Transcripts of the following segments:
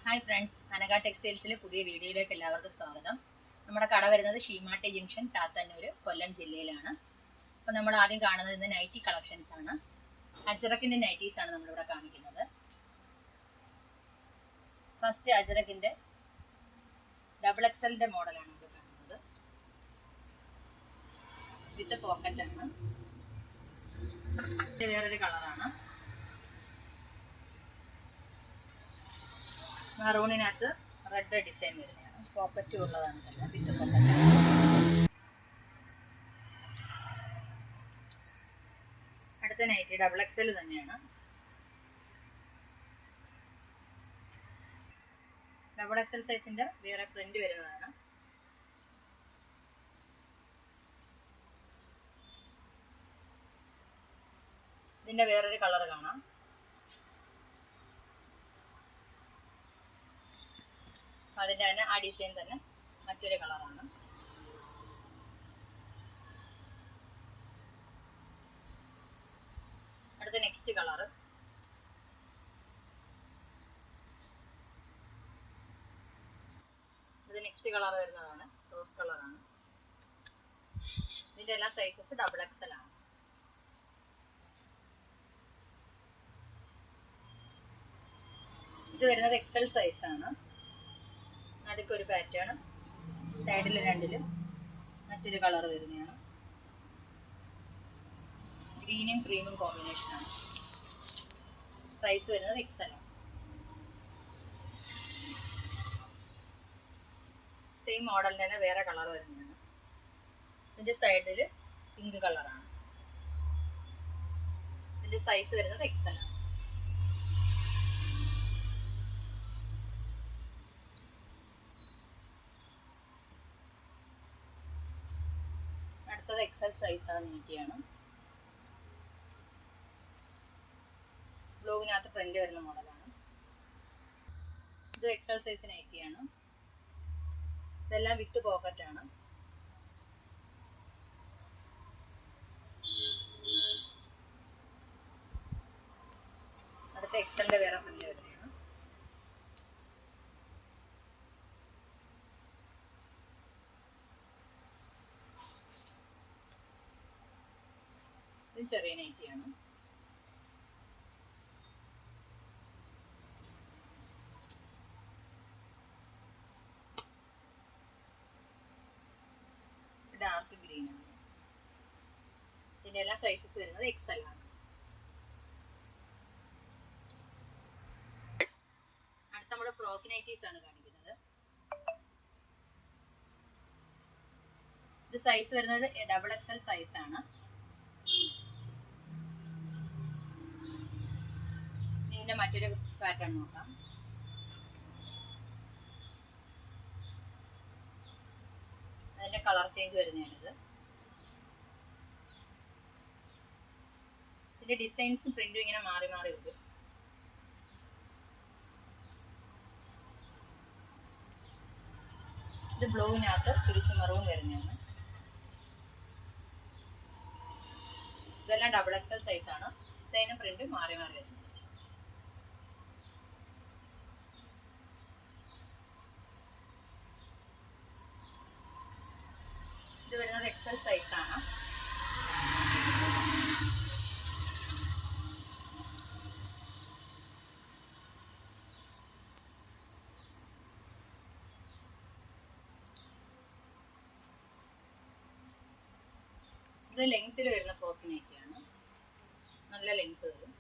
Hi friends, Anagha ടെക്സ്റ്റൈൽസിലെ പുതിയ വീഡിയോയിലേക്ക് എല്ലാവർക്കും സ്വാഗതം. നമ്മുടെ കട വരുന്നത് ഷീമാട്ടി ജംഗ്ഷൻ, ചാത്തന്നൂർ, കൊല്ലം ജില്ലയിലാണ്. അപ്പോൾ നമ്മൾ ആദ്യം കാണുന്നത് ഇന്ന് നൈറ്റി കളക്ഷൻസ് ആണ്. അജ്രക്കിൻ്റെ നൈറ്റീസ് ആണ് നമ്മളിവിടെ കാണിക്കുന്നത്. ഫസ്റ്റ് അജ്രക്കിൻ്റെ XXL മോഡലാണ് ഇത് കാണുന്നത്. വിത്ത് പോക്കറ്റാണ്. ഇത് വേറൊരു കളറാണ്. മെറൂണിനകത്ത് റെഡ് ഡിസൈൻ വരുന്നതാണ്. പോക്കറ്റും ഉള്ളതാണ് തന്നെ, വിത്ത് പോക്കറ്റ്. അടുത്ത നൈറ്റി XXL തന്നെയാണ്. XXL സൈസിന്റെ വേറെ പ്രിന്റ് വരുന്നതാണ്. ഇതിന്റെ വേറൊരു കളർ കാണാം. അതിൻ്റെ തന്നെ ആ ഡിസൈൻ തന്നെ മറ്റൊരു കളറാണ്. അടുത്ത നെക്സ്റ്റ് കളറ്. ഇത് നെക്സ്റ്റ് കളർ വരുന്നതാണ്, റോസ് കളറാണ്. ഇതിൻ്റെ എല്ലാ സൈസസ് XXL ആണ്. ഇത് വരുന്നത് XL സൈസാണ്. നടുക്കൊരു പാറ്റേൺ, സൈഡിൽ രണ്ടിലും മറ്റൊരു കളർ വരുന്നതാണ്. ഗ്രീനും ക്രീമും കോമ്പിനേഷനാണ്. സൈസ് വരുന്നത് XL ആണ്. സെയിം മോഡലിന് തന്നെ വേറെ കളർ വരുന്നതാണ്. ഇതിൻ്റെ സൈഡിൽ പിങ്ക് കളറാണ്. ഇതിൻ്റെ സൈസ് വരുന്നത് XL ആണ്. അടുത്തത് XL സൈസാണ്, നൈറ്റിയാണ്. ബ്ലോഗിനകത്ത് പ്രിന്റ് വരുന്ന മോഡലാണ്. ഇത് XL സൈസ് നൈറ്റിയാണ്. ഇതെല്ലാം വിത്ത് പോക്കറ്റാണ്. അടുത്ത XLന്റെ വേറെ പ്രിന്റ് വരുന്നതാണ്. ഇത് ചെറിയ നൈറ്റിയാണ്. ഡാർക്ക് ഗ്രീൻ ആണ്. ഇതിൻ്റെ എല്ലാ സൈസസ് വരുന്നത് XL ആണ്. അടുത്ത നമ്മുടെ ഫ്രോക്ക് നൈറ്റീസ് ആണ് കാണിക്കുന്നത്. ഇത് സൈസ് വരുന്നത് XXL സൈസാണ്. ഇതിൻ്റെ മറ്റൊരു പാറ്റേൺ നോക്കാം. അതിൻ്റെ കളർ ചേഞ്ച് വരുന്നതാണിത്. ഇതിൻ്റെ ഡിസൈൻസും പ്രിന്റും ഇങ്ങനെ മാറി മാറി വരും. ഇത് ബ്ലൂവിനകത്ത് തിരിച്ച് മെറൂൺ വരുന്നതാണ്. ഇതെല്ലാം XXL സൈസാണ്. ഡിസൈനും പ്രിന്റും മാറി മാറി വരുന്നത്. ഇത് വരുന്നത് XL സൈസാണ്. ഇത് ലെങ്ത്തിൽ വരുന്ന ഫ്രോക്ക് നൈറ്റിയാണ്. നല്ല ലെങ്ത് വരും.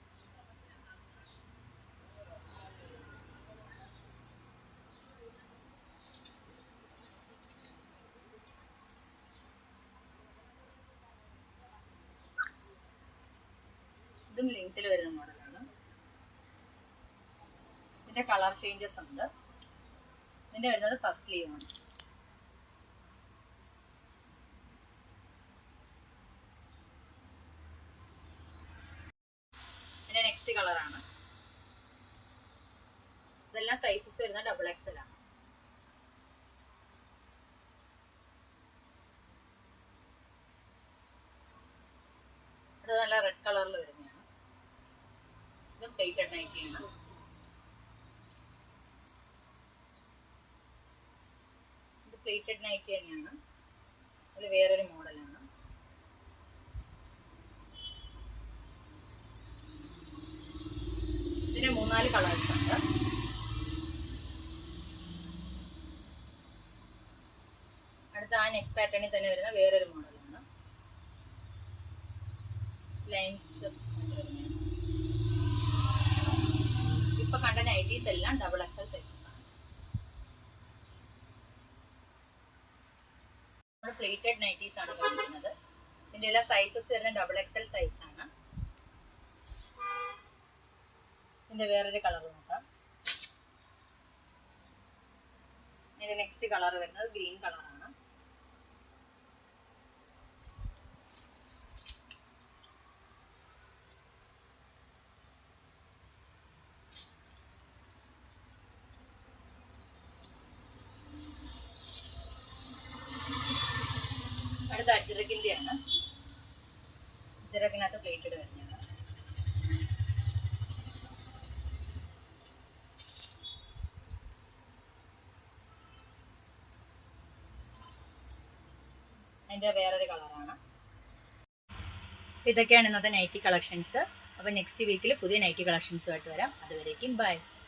ഇതും ലെങ്ത്തിൽ വരുന്ന മോഡലാണ്. ഇതിൻ്റെ കളർ ചേഞ്ചസ് ഉണ്ട്. ഇതിൻ്റെ വരുന്നത് പഫ് സ്ലീവ് ആണ്. ഇതിൻ്റെ നെക്സ്റ്റ് കളറാണ്. ഇതെല്ലാം സൈസസ് വരുന്നത് XXL ആണ്. ഇത് നല്ല റെഡ് കളറിൽ വരുന്നതാണ്. ഇത് പ്ലേറ്റഡ് നൈറ്റിയാണ്. പ്ലേറ്റഡ് നൈറ്റി തന്നെയാണ്. അതിൽ വേറൊരു മോഡലാണ്. ഇതിന് 3-4 കളേഴ്സ് ഉണ്ട്. അടുത്ത ആ നെക്ക് പാറ്റേണിൽ തന്നെ വരുന്ന വേറൊരു മോഡലാണ്. ലൈൻസ് ഇപ്പൊ കണ്ട നൈറ്റീസ് എല്ലാം XXL സൈസസ് ആണ്. നമ്മൾ പ്ലേറ്റഡ് നൈറ്റീസ് ആണ് കാണിക്കുന്നത്. ഇതിന്റെ എല്ലാ സൈസസ് വരുന്ന XXL സൈസ് ആണ്. ഇതിന്റെ വേറൊരു കളർ നോക്കാം. ഇതിന്റെ നെക്സ്റ്റ് കളർ വരുന്നത് ഗ്രീൻ കളറാണ്. അടുത്ത അജ്രക്കിന്റെ ആണ്. അജ്രക്കിനകത്ത് പ്ലേറ്റഡ് വരുന്നതാണ്. അതിൻ്റെ വേറൊരു കളറാണ്. ഇതൊക്കെയാണ് ഇന്നത്തെ നൈറ്റി കളക്ഷൻസ്. അപ്പോൾ നെക്സ്റ്റ് വീക്കിൽ പുതിയ നൈറ്റി കളക്ഷൻസുമായിട്ട് വരാം. അതുവരേക്കും ബൈ.